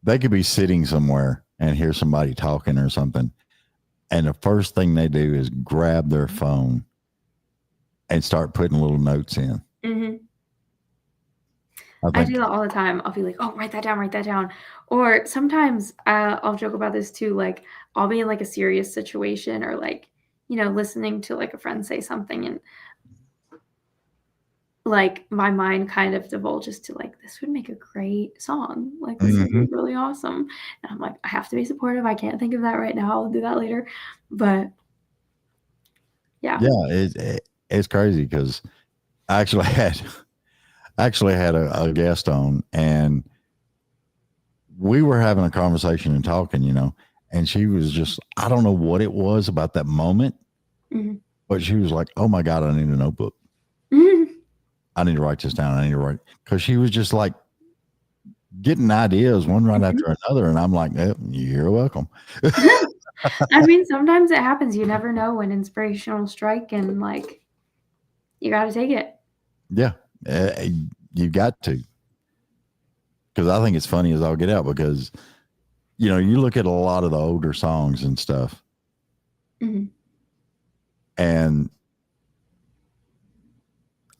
they could be sitting somewhere and hear somebody talking or something. And the first thing they do is grab their phone and start putting little notes in. Hmm. I I think, do that all the time. I'll be like, "Oh, write that down, write that down." Or sometimes I'll joke about this too. Like, I'll be in like a serious situation or like, listening to like a friend say something, and like my mind kind of divulges to like, this would make a great song. Like, this would be Mhm. really awesome. And I'm like, I have to be supportive. I can't think of that right now. I'll do that later. But yeah. Yeah, it's crazy because I actually had a guest on, and we were having a conversation and talking, and she was just, I don't know what it was about that moment, Mhm. but she was like, "Oh my God, I need a notebook. Mhm. I need to write this down. I need to write," because she was just like getting ideas one right after another, and I'm like, "You're welcome." I mean, sometimes it happens. You never know when inspiration will strike, and like, you got to take it. Yeah, uh, you got to, because I think it's funny as I'll get out because you look at a lot of the older songs and stuff, Mhm. and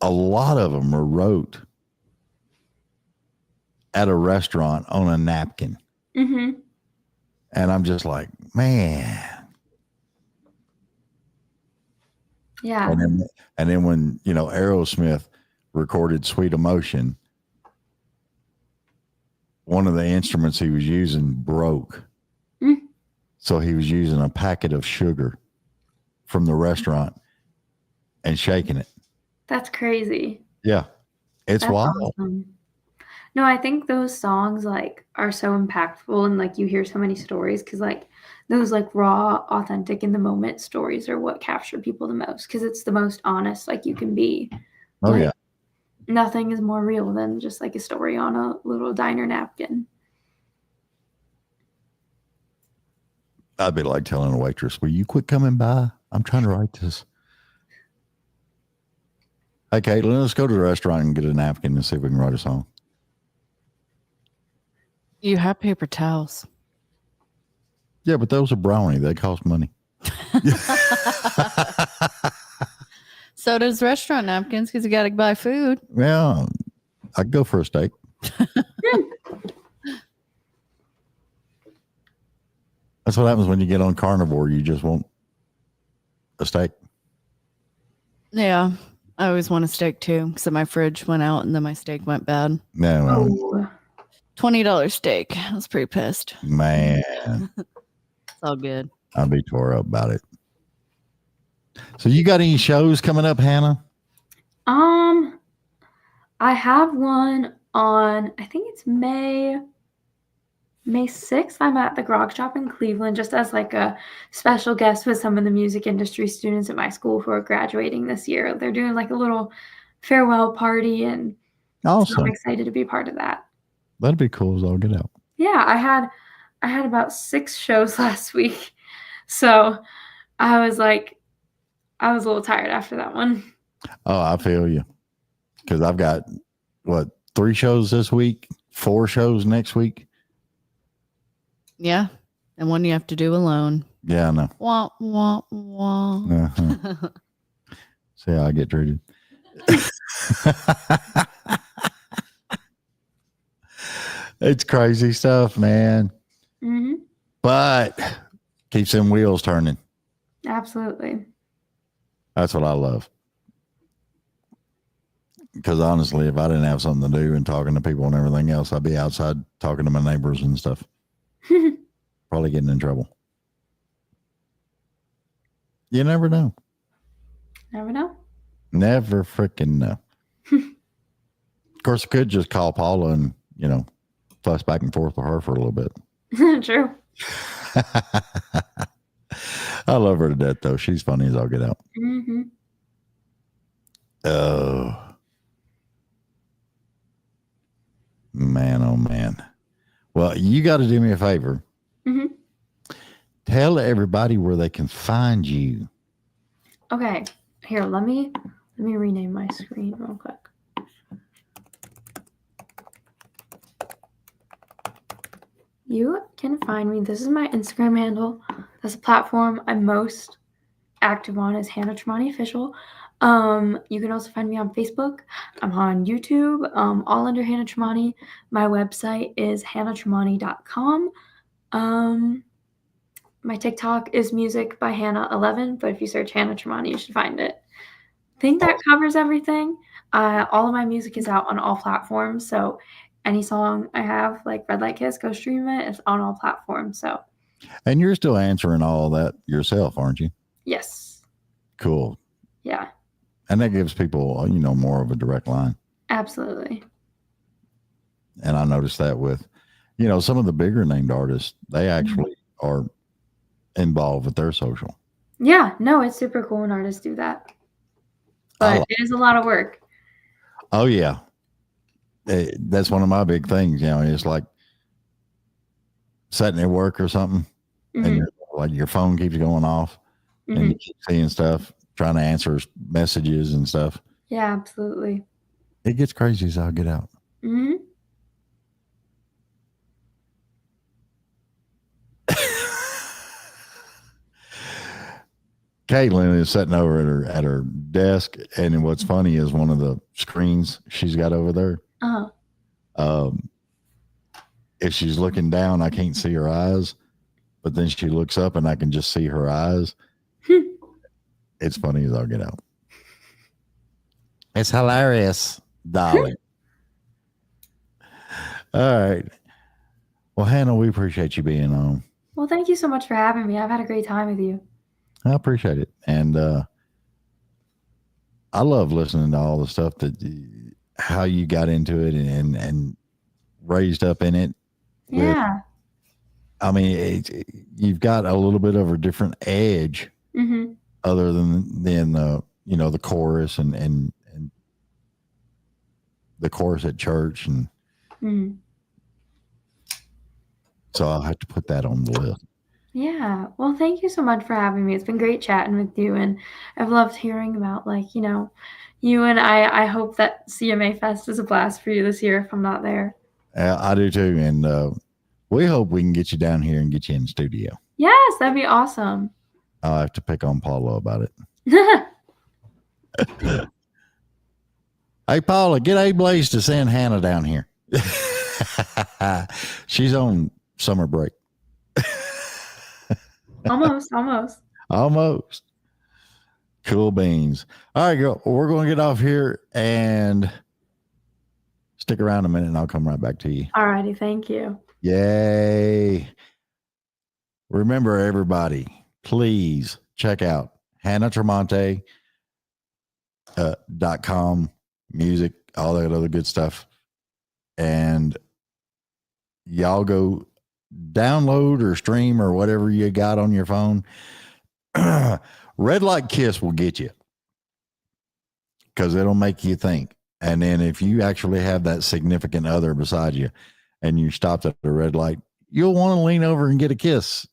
a lot of them are wrote at a restaurant on a napkin. Mhm. And I'm just like, man. Yeah. And then when, Aerosmith recorded Sweet Emotion, one of the instruments he was using broke. Mm. So he was using a packet of sugar from the restaurant and shaking it. That's crazy. Yeah. It's That's wild. awesome. No, I think those songs like are so impactful, and like you hear so many stories because like those like raw, authentic in the moment stories are what capture people the most because it's the most honest like you can be. Oh, Like yeah. nothing is more real than just like a story on a little diner napkin. I'd be like telling a waitress, "Will you quit coming by? I'm trying to write this." Hey, Caitlin, let's go to the restaurant and get a napkin and see if we can write a song. You have paper towels. Yeah, but those are brownie. They cost money. So does restaurant napkins because you got to buy food. Yeah, I'd go for a steak. That's what happens when you get on carnivore. You just want a steak. Yeah. I always want a steak too because my fridge went out and then my steak went bad. No, Oh, $20 steak. I was pretty pissed. man, It's all good. I'd be tore up about it. So you got any shows coming up, Hannah? I have one on I think it's May 6th. I'm at the Grog Shop in Cleveland just as like a special guest with some of the music industry students at my school who are graduating this year. They're doing like a little farewell party, and so I'm Awesome. excited to be part of that. That'd be cool as all get out. Yeah, I had about 6 shows last week. So, I was like I was a little tired after that one. Oh, I feel you. Because I've got, 3 shows this week, 4 shows next week. Yeah. And one you have to do alone. Yeah, I know. Wah, wah, wah. Uh-huh. See how I get treated. It's crazy stuff, man. Hmm. But keeps them wheels turning. Absolutely. That's what I love. Because honestly, if I didn't have something to do and talking to people and everything else, I'd be outside talking to my neighbors and stuff. Probably getting in trouble. You never know. Never know. Never freaking know. Of course, I could just call Paula and, fuss back and forth with her for a little bit. True. I love her to death, though. She's funny as I'll get out. Hmm. Oh, man, oh, man. Well, you got to do me a favor. Hmm. Tell everybody where they can find you. Okay. Here, let me rename my screen real quick. You can find me. This is my Instagram handle. That's a platform I'm most active on is Hannah Tramonte Official. You can also find me on Facebook. I'm on YouTube, all under Hannah Tramonte. My website is hannahtramonte.com. My TikTok is music by Hannah11, but if you search Hannah Tramonte, you should find it. I think that covers everything. All of my music is out on all platforms, so any song I have, like Red Light Kiss, go stream it. It's on all platforms. So, And you're still answering all that yourself, aren't you? yes. Cool. Yeah. And that gives people, more of a direct line. Absolutely. And I noticed that with, some of the bigger named artists, they actually are involved with their social. Yeah. No, it's super cool when artists do that. But it is a lot of work. Oh, yeah. That's one of my big things. It's like sitting at work or something, and your phone keeps going off, and you keep seeing stuff, trying to answer messages and stuff. Yeah, absolutely. It gets crazy as I'll get out. Mm-hmm. Caitlin is sitting over at her desk, and what's funny is one of the screens she's got over there. If she's looking down, I can't see her eyes, but then she looks up, and I can just see her eyes. It's funny as I'll get out. It's hilarious, darling. All right. Well, Hannah, we appreciate you being on. Well, thank you so much for having me. I've had a great time with you. I appreciate it. And I love listening to all the stuff how you got into it and raised up in it. Yeah. I mean, you've got a little bit of a different edge other than the chorus and the chorus at church. And so I'll have to put that on the list. Yeah. Well, thank you so much for having me. It's been great chatting with you. And I've loved hearing about, you and I hope that CMA Fest is a blast for you this year if I'm not there. I do too. And we hope we can get you down here and get you in the studio. Yes, that'd be awesome. I'll have to pick on Paula about it. Hey, Paula, get A-Blaze to send Hannah down here. She's on summer break. Almost. Cool beans. All right, girl. We're going to get off here and stick around a minute and I'll come right back to you. All righty. Thank you. Yay. Remember, everybody, please check out hannahtramonte.com, music, all that other good stuff. And y'all go download or stream or whatever you got on your phone. Red Light Kiss will get you because it'll make you think. And then if you actually have that significant other beside you and you stopped at a red light, you'll want to lean over and get a kiss.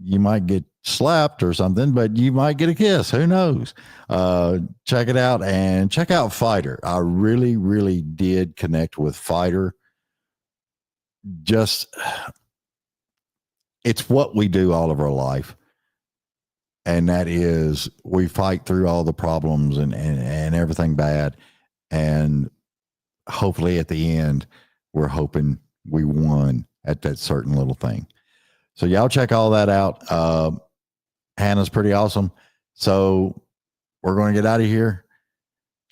You might get slapped or something, but you might get a kiss. Who knows? Check it out and check out Fighter. I really, really did connect with Fighter. It's what we do all of our life. And that is we fight through all the problems and everything bad. And hopefully at the end, we're hoping we won at that certain little thing. So y'all check all that out. Hannah's pretty awesome. So we're going to get out of here.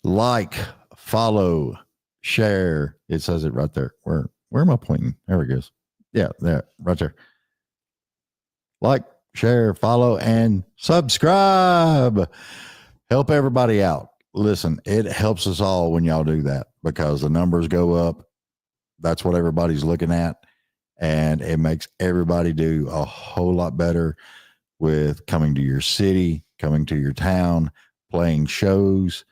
Like, follow, share. It says it right there. Where am I pointing? There it goes. Yeah, there, right there. Like, share, follow, and subscribe. Help everybody out. Listen, it helps us all when y'all do that because the numbers go up. That's what everybody's looking at. And it makes everybody do a whole lot better with coming to your city, coming to your town, playing shows,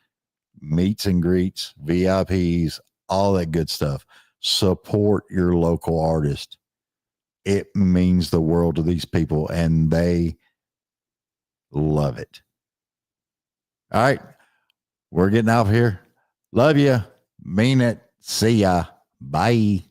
meets and greets, VIPs, all that good stuff. Support your local artist. It means the world to these people and they love it. All right. We're getting out of here. Love you. Mean it. See ya. Bye.